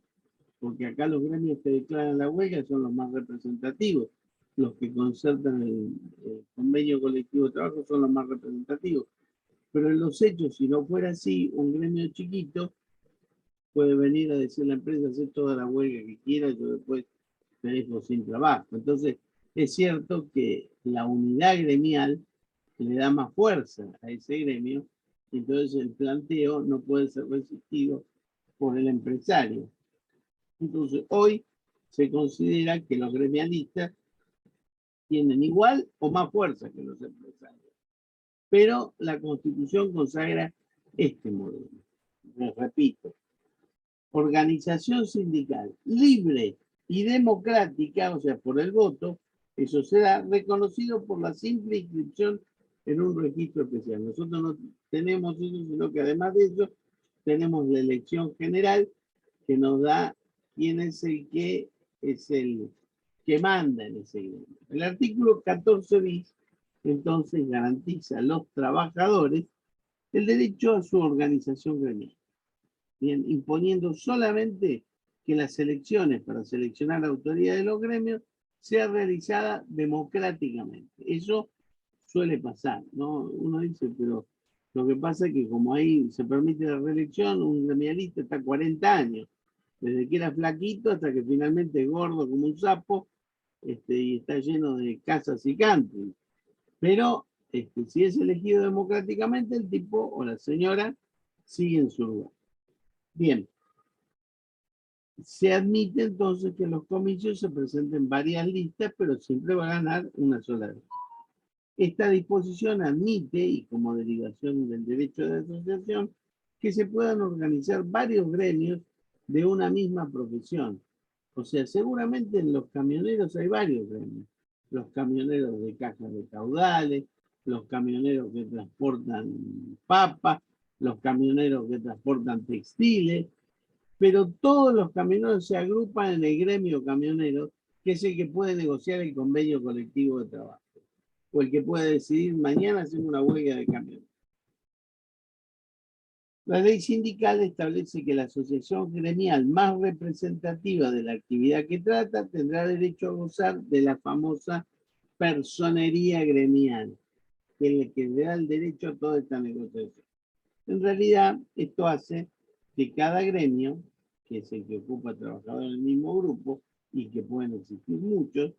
porque acá los gremios que declaran la huelga son los más representativos, los que concertan el convenio colectivo de trabajo son los más representativos. Pero en los hechos, si no fuera así, un gremio chiquito puede venir a decir a la empresa, hacer toda la huelga que quiera, yo después me dejo sin trabajo. Entonces, es cierto que la unidad gremial le da más fuerza a ese gremio, entonces el planteo no puede ser resistido por el empresario. Entonces, hoy se considera que los gremialistas tienen igual o más fuerza que los empresarios. Pero la Constitución consagra este modelo. Les repito, organización sindical libre y democrática, o sea, por el voto, eso será reconocido por la simple inscripción en un registro especial. Nosotros no tenemos eso, sino que además de eso, tenemos la elección general que nos da quién es el que manda en ese gremio. El artículo 14 bis, entonces, garantiza a los trabajadores el derecho a su organización gremial. Bien, imponiendo solamente que las elecciones para seleccionar la autoridad de los gremios sea realizada democráticamente. Eso suele pasar, ¿no? Uno dice, pero lo que pasa es que como ahí se permite la reelección, un gremialista está 40 años, desde que era flaquito hasta que finalmente es gordo como un sapo, y está lleno de casas y country. Pero si es elegido democráticamente, el tipo o la señora sigue en su lugar. Bien, se admite entonces que en los comicios se presenten varias listas, pero siempre va a ganar una sola vez. Esta disposición admite, y como derivación del derecho de asociación, que se puedan organizar varios gremios de una misma profesión, O sea, seguramente en los camioneros hay varios gremios. Los camioneros de cajas de caudales, los camioneros que transportan papas, los camioneros que transportan textiles, pero todos los camioneros se agrupan en el gremio camionero, que es el que puede negociar el convenio colectivo de trabajo, o el que puede decidir mañana hacer una huelga de camiones. La ley sindical establece que la asociación gremial más representativa de la actividad que trata tendrá derecho a gozar de la famosa personería gremial, que es la que le da el derecho a toda esta negociación. En realidad, esto hace que cada gremio, que es el que ocupa trabajadores del mismo grupo, y que pueden existir muchos,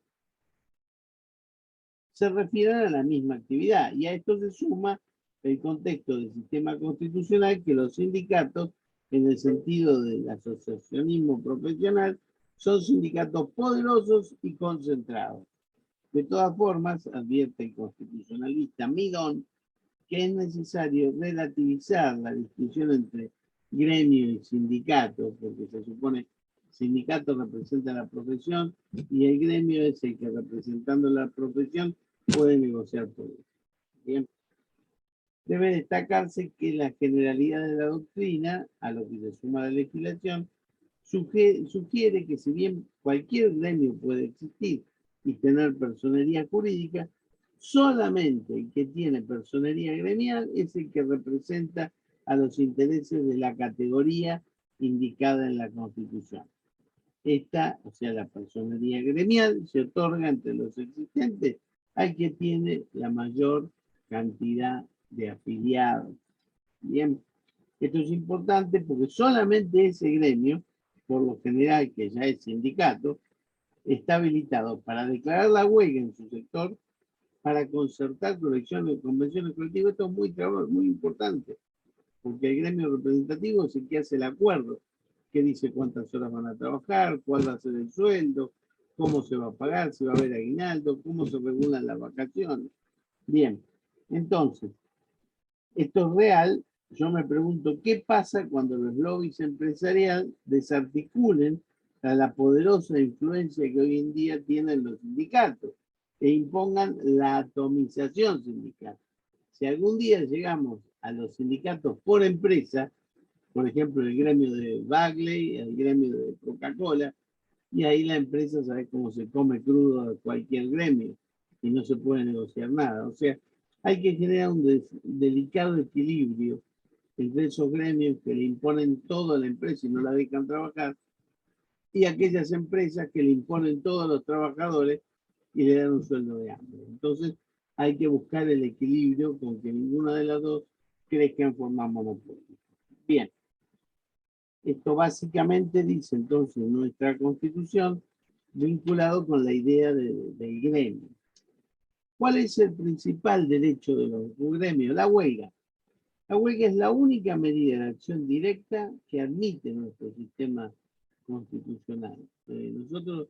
se refieran a la misma actividad. Y a esto se suma el contexto del sistema constitucional que los sindicatos, en el sentido del asociacionismo profesional, son sindicatos poderosos y concentrados. De todas formas, advierte el constitucionalista Midón que es necesario relativizar la distinción entre gremio y sindicato, porque se supone sindicato representa la profesión y el gremio es el que representando la profesión puede negociar por eso. Bien. Debe destacarse que la generalidad de la doctrina, a lo que se suma la legislación, sugiere que si bien cualquier gremio puede existir y tener personería jurídica, solamente el que tiene personería gremial es el que representa a los intereses de la categoría indicada en la Constitución. Esta, o sea, la personería gremial, se otorga entre los existentes al que tiene la mayor cantidad de afiliados. Bien, esto es importante porque solamente ese gremio, por lo general que ya es sindicato, está habilitado para declarar la huelga en su sector, para concertar colecciones, convenciones colectivas. Esto es muy importante, porque el gremio representativo es el que hace el acuerdo, que dice cuántas horas van a trabajar, cuál va a ser el sueldo, cómo se va a pagar, si va a haber aguinaldo, cómo se regulan las vacaciones. Bien, entonces, esto es real. Yo me pregunto, ¿qué pasa cuando los lobbies empresariales desarticulen a la poderosa influencia que hoy en día tienen los sindicatos e impongan la atomización sindical? Si algún día llegamos a los sindicatos por empresa, por ejemplo, el gremio de Bagley, el gremio de Coca-Cola, y ahí la empresa sabe cómo se come crudo a cualquier gremio y no se puede negociar nada. O sea, hay que generar un delicado equilibrio entre esos gremios que le imponen todo a la empresa y no la dejan trabajar, y aquellas empresas que le imponen todo a los trabajadores y le dan un sueldo de hambre. Entonces, hay que buscar el equilibrio con que ninguna de las dos crezca en forma monopólica. Bien. Esto básicamente dice entonces nuestra Constitución, vinculado con la idea del gremio. ¿Cuál es el principal derecho de los gremios? La huelga. La huelga es la única medida de acción directa que admite nuestro sistema constitucional. Nosotros,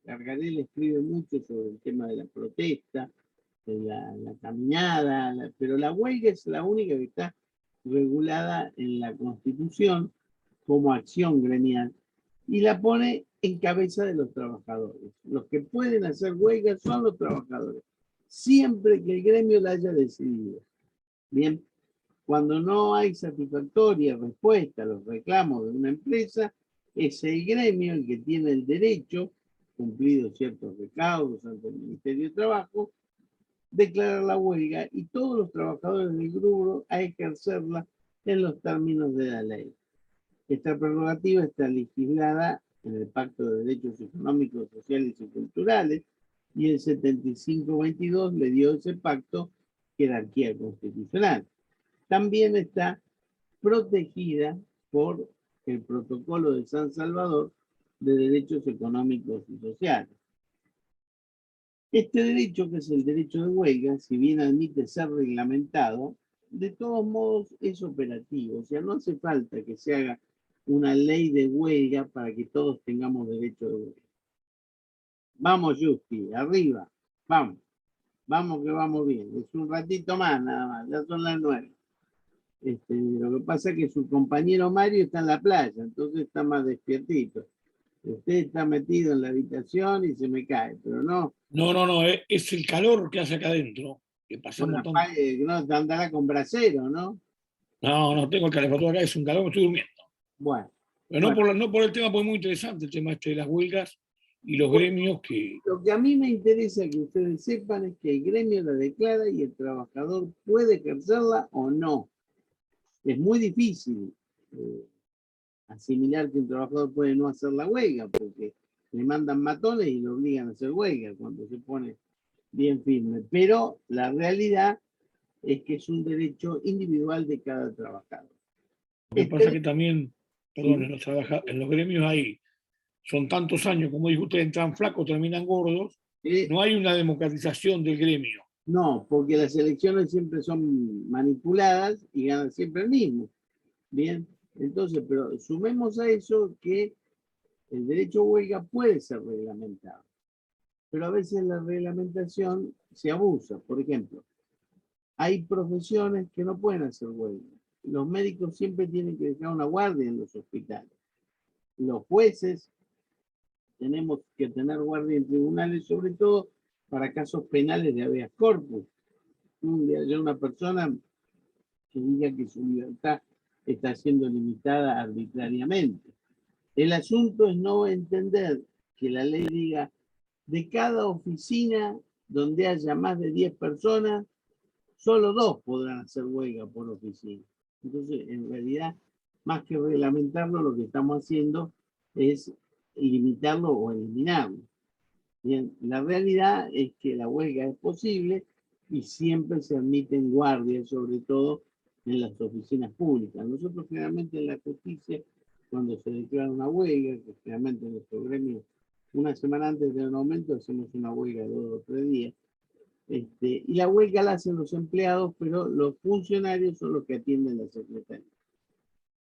Gargarella escribe mucho sobre el tema de la protesta, de la caminada, pero la huelga es la única que está regulada en la Constitución como acción gremial y la pone en cabeza de los trabajadores. Los que pueden hacer huelga son los trabajadores, siempre que el gremio la haya decidido. Bien, cuando no hay satisfactoria respuesta a los reclamos de una empresa, es el gremio el que tiene el derecho, cumplidos ciertos recaudos ante el Ministerio de Trabajo, declarar la huelga y todos los trabajadores del grupo a ejercerla en los términos de la ley. Esta prerrogativa está legislada en el Pacto de Derechos Económicos, Sociales y Culturales, y el 75-22 le dio a ese pacto jerarquía constitucional. También está protegida por el Protocolo de San Salvador de Derechos Económicos y Sociales. Este derecho, que es el derecho de huelga, si bien admite ser reglamentado, de todos modos es operativo. O sea, no hace falta que se haga una ley de huelga para que todos tengamos derecho de huelga. Vamos, Justi, arriba. Vamos. Vamos que vamos bien. Es un ratito más nada más. Ya son las 9. Lo que pasa es que su compañero Mario está en la playa, entonces está más despiertito. Usted está metido en la habitación y se me cae, pero no. No, es el calor que hace acá adentro. Que Bueno, pasamos tanto. no andará con brasero, ¿no? No tengo el calefactor acá, es un calor, me estoy durmiendo. Bueno, Pero no por el tema, porque es muy interesante el tema este de las huelgas y los gremios que... lo que a mí me interesa que ustedes sepan es que el gremio la declara y el trabajador puede ejercerla o no. Es muy difícil asimilar que un trabajador puede no hacer la huelga, porque le mandan matones y lo obligan a hacer huelga cuando se pone bien firme. Pero la realidad es que es un derecho individual de cada trabajador. Lo que pasa que también, perdón, Sí. en los gremios ahí son tantos años, como dijo usted, entran flacos, terminan gordos, no hay una democratización del gremio. No, porque las elecciones siempre son manipuladas y gana siempre el mismo. Bien, entonces, pero sumemos a eso que el derecho a huelga puede ser reglamentado, pero a veces la reglamentación se abusa. Por ejemplo, hay profesiones que no pueden hacer huelga. Los médicos siempre tienen que dejar una guardia en los hospitales. Los jueces tenemos que tener guardia en tribunales, sobre todo para casos penales de habeas corpus. Hay una persona que diga que su libertad está siendo limitada arbitrariamente. El asunto es no entender que la ley diga de cada oficina donde haya más de 10 personas, solo 2 podrán hacer huelga por oficina. Entonces, en realidad, más que reglamentarlo, lo que estamos haciendo es limitarlo o eliminarlo. Bien, la realidad es que la huelga es posible y siempre se admiten guardias, sobre todo en las oficinas públicas. Nosotros generalmente en la justicia, cuando se declara una huelga, que generalmente en nuestro gremio, una semana antes de un aumento, hacemos una huelga de 2 o 3 días. Y la huelga la hacen los empleados, pero los funcionarios son los que atienden la secretaría.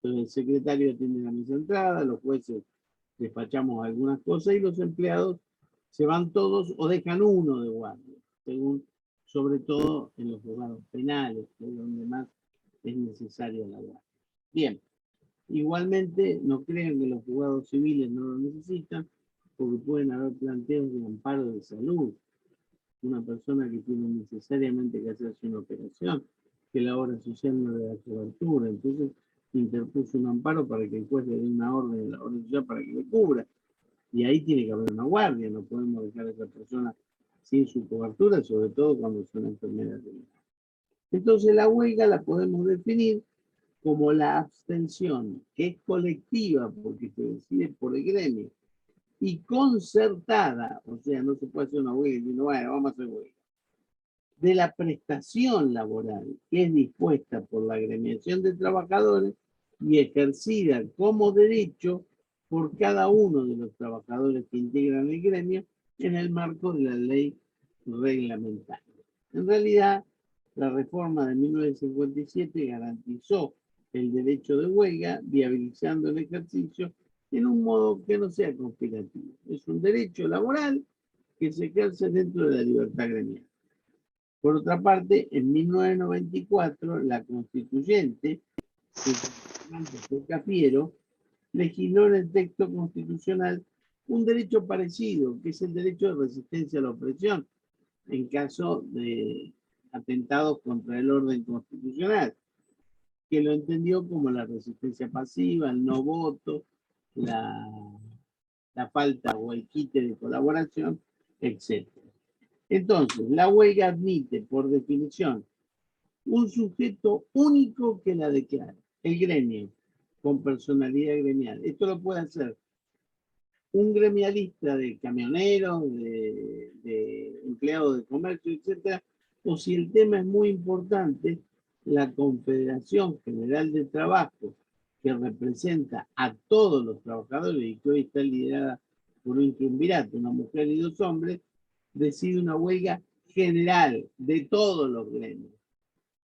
Entonces el secretario atiende la mesa de entrada, los jueces despachamos algunas cosas y los empleados se van todos o dejan uno de guardia, según, sobre todo en los juzgados penales, que es donde más es necesaria la guardia. Bien, igualmente no crean que los juzgados civiles no lo necesitan, porque pueden haber planteos de amparo de salud. Una persona que tiene necesariamente que hacerse una operación, que la obra social no le da cobertura, entonces interpuso un amparo para que el juez le dé una orden de la obra social para que le cubra. Y ahí tiene que haber una guardia, no podemos dejar a esa persona sin su cobertura, sobre todo cuando son enfermeras de vida. Entonces la huelga la podemos definir como la abstención, que es colectiva porque se decide por el gremio, y concertada, o sea, no se puede hacer una huelga diciendo, bueno, vamos a hacer huelga, de la prestación laboral que es dispuesta por la agremiación de trabajadores y ejercida como derecho por cada uno de los trabajadores que integran el gremio en el marco de la ley reglamentaria. En realidad, la reforma de 1957 garantizó el derecho de huelga, viabilizando el ejercicio en un modo que no sea conspirativo. Es un derecho laboral que se ejerce dentro de la libertad gremial. Por otra parte, en 1994, la constituyente, que fue Cafiero, legisló en el texto constitucional un derecho parecido, que es el derecho de resistencia a la opresión, en caso de atentados contra el orden constitucional, que lo entendió como la resistencia pasiva, el no voto, la falta o el quite de colaboración, etc. Entonces, la huelga admite, por definición, un sujeto único que la declara, el gremio, con personalidad gremial. Esto lo puede hacer un gremialista de camioneros, de empleados de comercio, etc. O si el tema es muy importante, la Confederación General de Trabajo, que representa a todos los trabajadores y que hoy está liderada por un triunvirato, una mujer y 2 hombres, decide una huelga general de todos los gremios.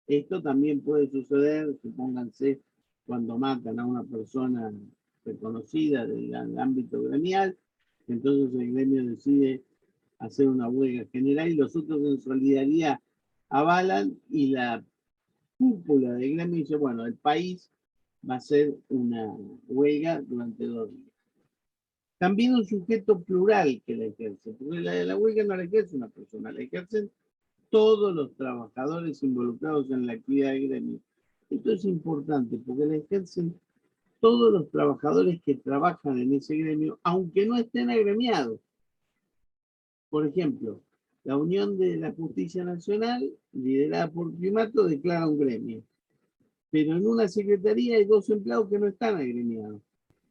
Esto también puede suceder, supónganse, cuando matan a una persona reconocida del ámbito gremial, entonces el gremio decide hacer una huelga general y los otros en solidaridad avalan y la cúpula del gremio dice, bueno, el país va a hacer una huelga durante 2 días. También un sujeto plural que la ejerce, porque la huelga no la ejerce una persona, la ejercen todos los trabajadores involucrados en la actividad del gremio. Esto es importante porque la ejercen todos los trabajadores que trabajan en ese gremio, aunque no estén agremiados. Por ejemplo, la Unión de la Justicia Nacional, liderada por Primato, declara un gremio. Pero en una secretaría hay 2 empleados que no están agremiados,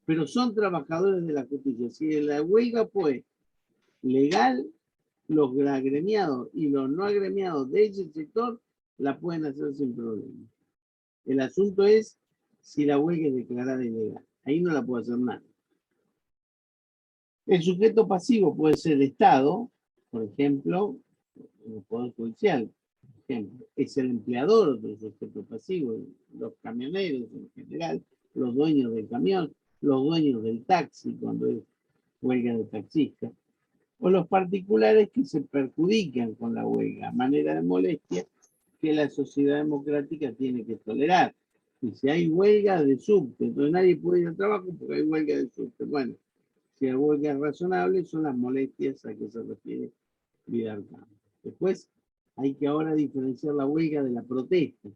pero son trabajadores de la justicia. Si la huelga fue legal, los agremiados y los no agremiados de ese sector la pueden hacer sin problema. El asunto es si la huelga es declarada ilegal. Ahí no la puede hacer nadie. El sujeto pasivo puede ser el Estado, por ejemplo, el Poder Judicial. Por ejemplo, es el empleador del sujeto pasivo, los camioneros en general, los dueños del camión, los dueños del taxi cuando es huelga de taxistas, o los particulares que se perjudican con la huelga, a manera de molestia que la sociedad democrática tiene que tolerar. Y si hay huelga de subte, entonces nadie puede ir al trabajo porque hay huelga de subte. Bueno, si la huelga es razonable, son las molestias a que se refiere Vidal Campos. Después, hay que ahora diferenciar la huelga de la protesta,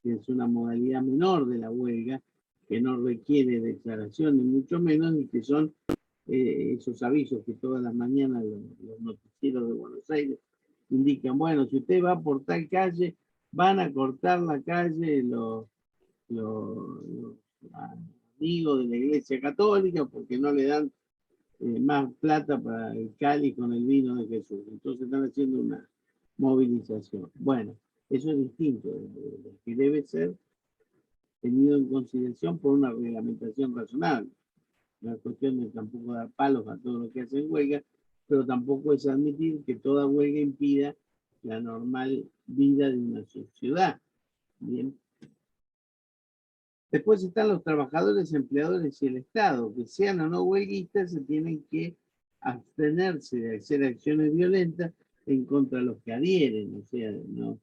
que es una modalidad menor de la huelga, que no requiere declaración ni mucho menos, y que son esos avisos que todas las mañanas los noticieros de Buenos Aires indican, bueno, si usted va por tal calle, van a cortar la calle los amigos de la Iglesia Católica porque no le dan más plata para el cáliz con el vino de Jesús. Entonces están haciendo una movilización. Bueno, eso es distinto, que debe ser tenido en consideración por una reglamentación razonable. No es cuestión de tampoco dar palos a todo lo que hacen huelga, pero tampoco es admitir que toda huelga impida la normal vida de una sociedad. Bien. Después están los trabajadores, empleadores y el Estado, que sean o no huelguistas, se tienen que abstenerse de hacer acciones violentas en contra de los que adhieren. O sea, no,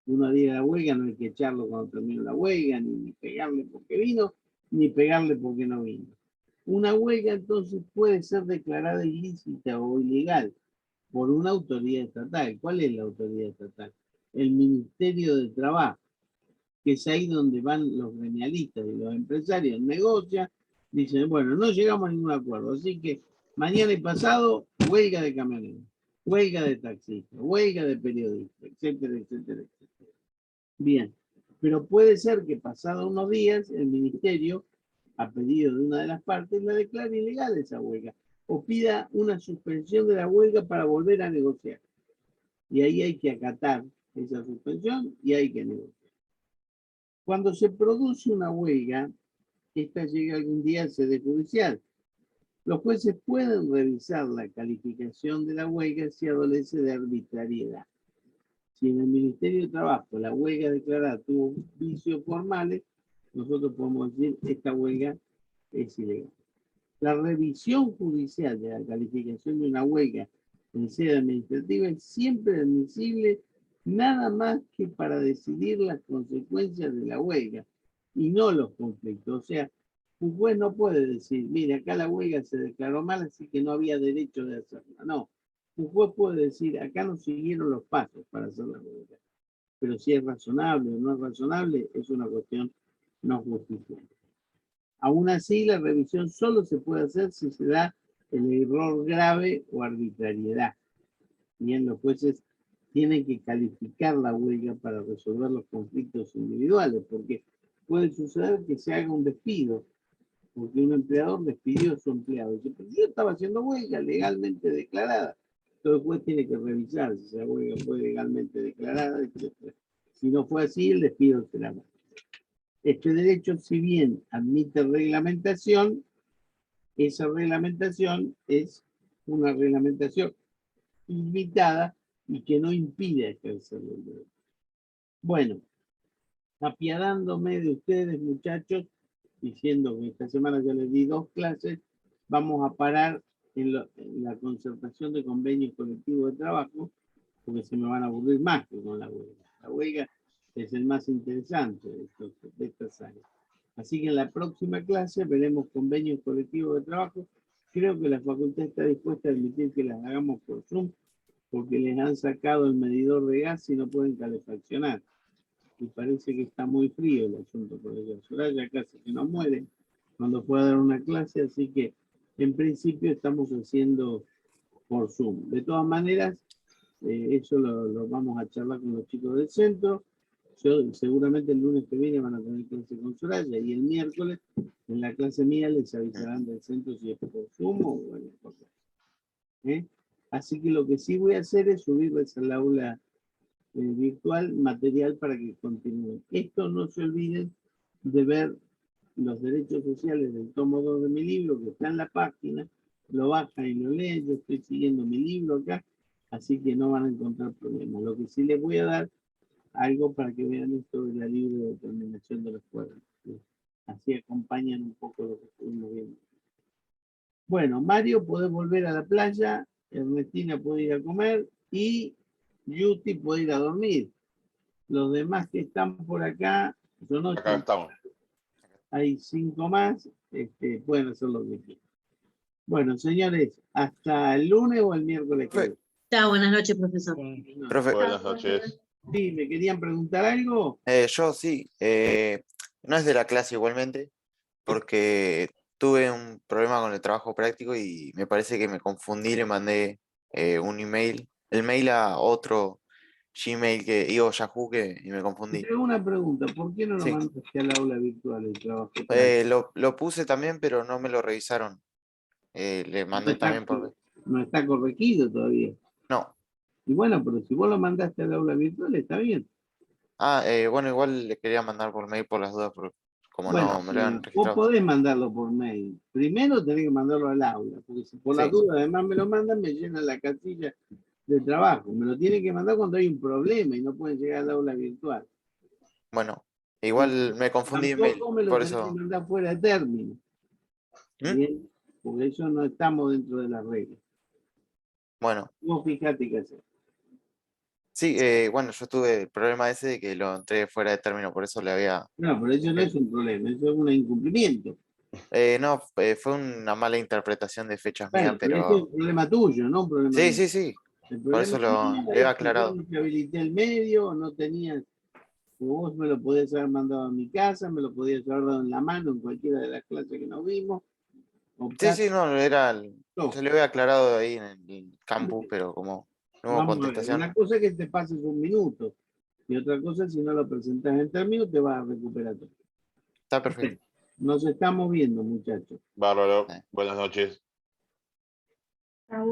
uno adhiere a la huelga, no hay que echarlo cuando termine la huelga, ni pegarle porque vino, ni pegarle porque no vino. Una huelga entonces puede ser declarada ilícita o ilegal por una autoridad estatal. ¿Cuál es la autoridad estatal? El Ministerio de Trabajo, que es ahí donde van los gremialistas y los empresarios, negocian, dicen, bueno, no llegamos a ningún acuerdo, así que mañana y pasado, huelga de camioneros, huelga de taxistas, huelga de periodistas, etcétera, etcétera, etcétera. Bien, pero puede ser que pasado unos días el ministerio, a pedido de una de las partes, la declare ilegal esa huelga, o pida una suspensión de la huelga para volver a negociar. Y ahí hay que acatar esa suspensión y hay que negociar. Cuando se produce una huelga, esta llega algún día a sede judicial. Los jueces pueden revisar la calificación de la huelga si adolece de arbitrariedad. Si en el Ministerio de Trabajo la huelga declarada tuvo vicios formales, nosotros podemos decir que esta huelga es ilegal. La revisión judicial de la calificación de una huelga en sede administrativa es siempre admisible nada más que para decidir las consecuencias de la huelga y no los conflictos. O sea, un juez no puede decir, mire, acá la huelga se declaró mal, así que no había derecho de hacerla. No, un juez puede decir, acá no siguieron los pasos para hacer la huelga. Pero si es razonable o no es razonable, es una cuestión no justificada. Aún así, la revisión solo se puede hacer si se da el error grave o arbitrariedad. Bien, los jueces tienen que calificar la huelga para resolver los conflictos individuales, porque puede suceder que se haga un despido, porque un empleador despidió a su empleado. Dice, pero yo estaba haciendo huelga legalmente declarada. Entonces el juez tiene que revisar si esa huelga fue legalmente declarada, etc. Si no fue así, el despido será mal. Este derecho, si bien admite reglamentación, esa reglamentación es una reglamentación limitada y que no impide ejercer el derecho. Bueno, apiadándome de ustedes, muchachos, diciendo que esta semana ya les di 2 clases, vamos a parar en la concertación de convenios colectivos de trabajo, porque se me van a aburrir más que con la huelga. La huelga es el más interesante de estas áreas. Así que en la próxima clase veremos convenios colectivos de trabajo. Creo que la facultad está dispuesta a admitir que las hagamos por Zoom, porque les han sacado el medidor de gas y no pueden calefaccionar. Y parece que está muy frío el asunto por allá. Soraya casi que no muere cuando fue a dar una clase, así que en principio estamos haciendo por Zoom. De todas maneras, eso lo vamos a charlar con los chicos del centro. Seguramente el lunes que viene van a tener clase con Soraya y el miércoles en la clase mía les avisarán del centro si es por Zoom o bueno, cosas. Así que lo que sí voy a hacer es subirles al aula virtual material para que continúen. Esto no se olviden de ver los derechos sociales del tomo 2 de mi libro, que está en la página, lo bajan y lo leen. Yo estoy siguiendo mi libro acá, así que no van a encontrar problemas. Lo que sí les voy a dar algo para que vean esto de la libre determinación de los pueblos. Así acompañan un poco lo que estuvimos viendo. Bueno, Mario, podés volver a la playa, Ernestina puede ir a comer y Yuti puede ir a dormir. Los demás que están por acá, yo no Acá estamos. hay 5 más, pueden hacer lo que quieran. Bueno, señores, hasta el lunes o el miércoles. Chao, buenas noches, profesor. No. Profe, Buenas noches. Sí, ¿me querían preguntar algo? yo sí, no es de la clase igualmente, porque tuve un problema con el trabajo práctico y me parece que me confundí, le mandé un email, el mail a otro Gmail Yahoo y me confundí. Tengo una pregunta, ¿por qué no lo Sí. mandaste al aula virtual el trabajo? Lo puse también, pero no me lo revisaron. Le mandé también por... No está corregido todavía. No. Y bueno, pero si vos lo mandaste al aula virtual, está bien. Bueno, igual le quería mandar por mail por las dudas, porque como Bueno, no me lo han vos registrado. podés mandarlo por mail. Primero tenés que mandarlo al aula, porque si por las Sí. dudas además me lo mandan, me llenan la casilla de trabajo. Me lo tienen que mandar cuando hay un problema y no pueden llegar al aula virtual. Bueno, igual me confundí en mail, Tampoco me lo por tenés que eso... mandar fuera de término. ¿Mm? Bien, porque eso no estamos dentro de las reglas. Bueno, Vos fijate qué hacer. sí, bueno, yo tuve el problema ese de que lo entré fuera de término, por eso le había... No, pero eso no es un problema, eso es un incumplimiento. No, fue una mala interpretación de fechas Bueno, mías, pero eso es pero... un problema tuyo, no un problema mío. Sí, sí, sí, El por eso problema mío le he es que yo aclarado. no te habilité el medio, no tenías, vos me lo podías haber mandado a mi casa, me lo podías haber dado en la mano en cualquiera de las clases que nos vimos. Sí, sí, no, No. se le había aclarado ahí en el campus, pero como no hubo Vamos a ver, contestación, una cosa es que te pases un minuto y otra cosa es si no lo presentas en términos te vas a recuperar todo. está perfecto. Nos estamos viendo, muchachos. Bárbaro. Sí. Buenas noches. Chao.